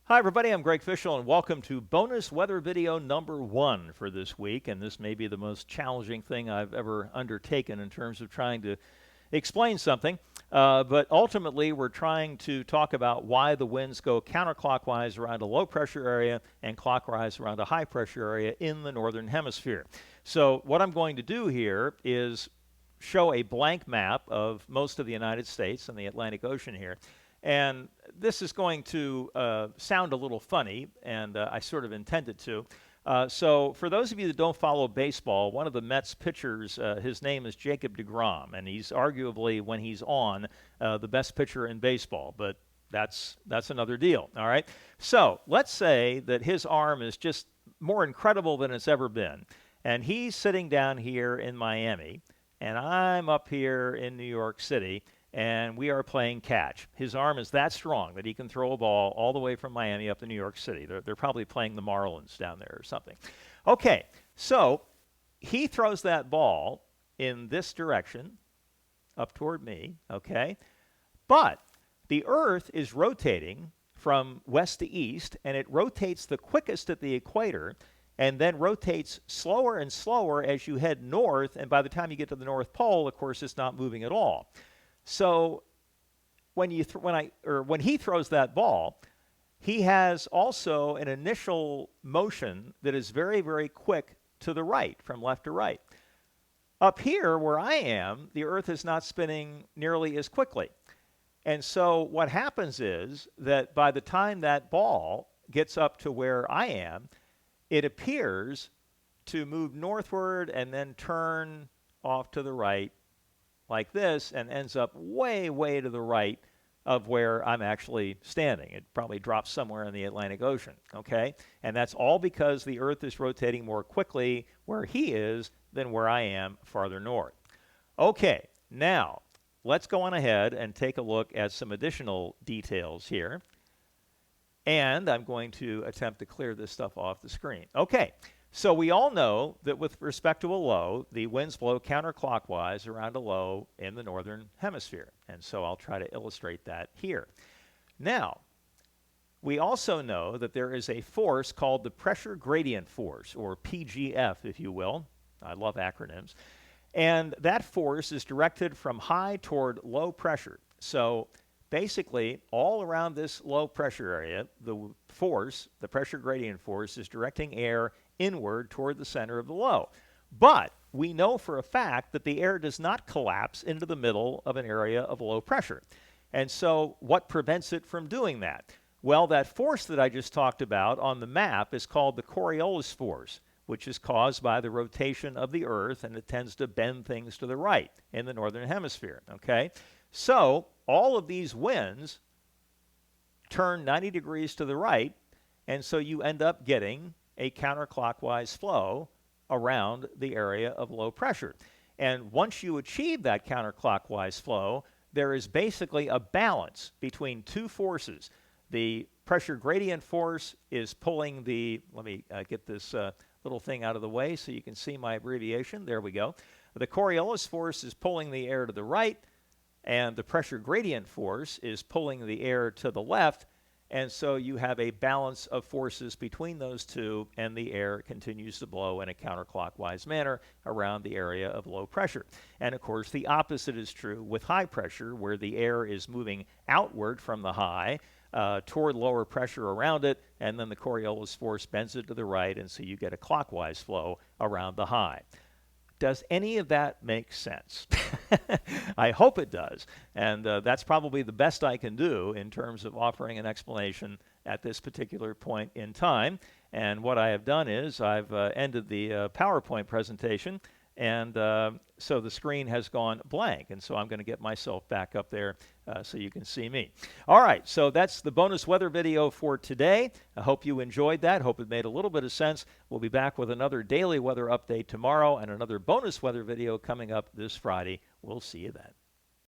Hi, everybody. I'm Greg Fishel, and welcome to bonus weather video number 1 for this week. And this may be the most challenging thing I've ever undertaken in terms of trying to explain something. But ultimately, we're trying to talk about why the winds go counterclockwise around a low pressure area and clockwise around a high pressure area in the northern hemisphere. So, what I'm going to do here is show a blank map of most of the United States and the Atlantic Ocean here. And this is going to sound a little funny, and I sort of intended to. So, for those of you that don't follow baseball, one of the Mets pitchers, his name is Jacob deGrom, and he's arguably, when he's on, the best pitcher in baseball. But that's another deal. All right. So let's say that his arm is just more incredible than it's ever been, and he's sitting down here in Miami, and I'm up here in New York City, and we are playing catch. His arm is that strong that he can throw a ball all the way from Miami up to New York City. They're probably playing the Marlins down there or something. Okay, so he throws that ball in this direction, up toward me, okay? But the Earth is rotating from west to east, and it rotates the quickest at the equator and then rotates slower and slower as you head north, and by the time you get to the North Pole, of course, it's not moving at all. So when he throws that ball, he has also an initial motion that is very, very quick to the right, from left to right. Up here, where I am, the Earth is not spinning nearly as quickly. And so what happens is that by the time that ball gets up to where I am, it appears to move northward and then turn off to the right like this and ends up way, way to the right of where I'm actually standing. It probably drops somewhere in the Atlantic Ocean, okay? And that's all because the Earth is rotating more quickly where he is than where I am farther north. Okay, now let's go on ahead and take a look at some additional details here. And I'm going to attempt to clear this stuff off the screen. Okay, so we all know that with respect to a low, the winds blow counterclockwise around a low in the northern hemisphere. And so I'll try to illustrate that here. Now, we also know that there is a force called the pressure gradient force, or PGF, if you will. I love acronyms. And that force is directed from high toward low pressure. So basically, all around this low pressure area, the force, the pressure gradient force, is directing air inward toward the center of the low. But we know for a fact that the air does not collapse into the middle of an area of low pressure. And so what prevents it from doing that? Well, that force that I just talked about on the map is called the Coriolis force, which is caused by the rotation of the Earth, and it tends to bend things to the right in the northern hemisphere, okay? So all of these winds turn 90 degrees to the right, and so you end up getting a counterclockwise flow around the area of low pressure. And once you achieve that counterclockwise flow, there is basically a balance between two forces. The pressure gradient force is pulling the, let me get this little thing out of the way so you can see my abbreviation. There we go. The Coriolis force is pulling the air to the right, and the pressure gradient force is pulling the air to the left, and so you have a balance of forces between those two, and the air continues to blow in a counterclockwise manner around the area of low pressure. And of course, the opposite is true with high pressure, where the air is moving outward from the high toward lower pressure around it, and then the Coriolis force bends it to the right, and so you get a clockwise flow around the high. Does any of that make sense? I hope it does. And that's probably the best I can do in terms of offering an explanation at this particular point in time. And what I have done is I've ended the PowerPoint presentation, and so the screen has gone blank. And so I'm going to get myself back up there so you can see me. All right, so that's the bonus weather video for today. I hope you enjoyed that. Hope it made a little bit of sense. We'll be back with another daily weather update tomorrow and another bonus weather video coming up this Friday. We'll see you then.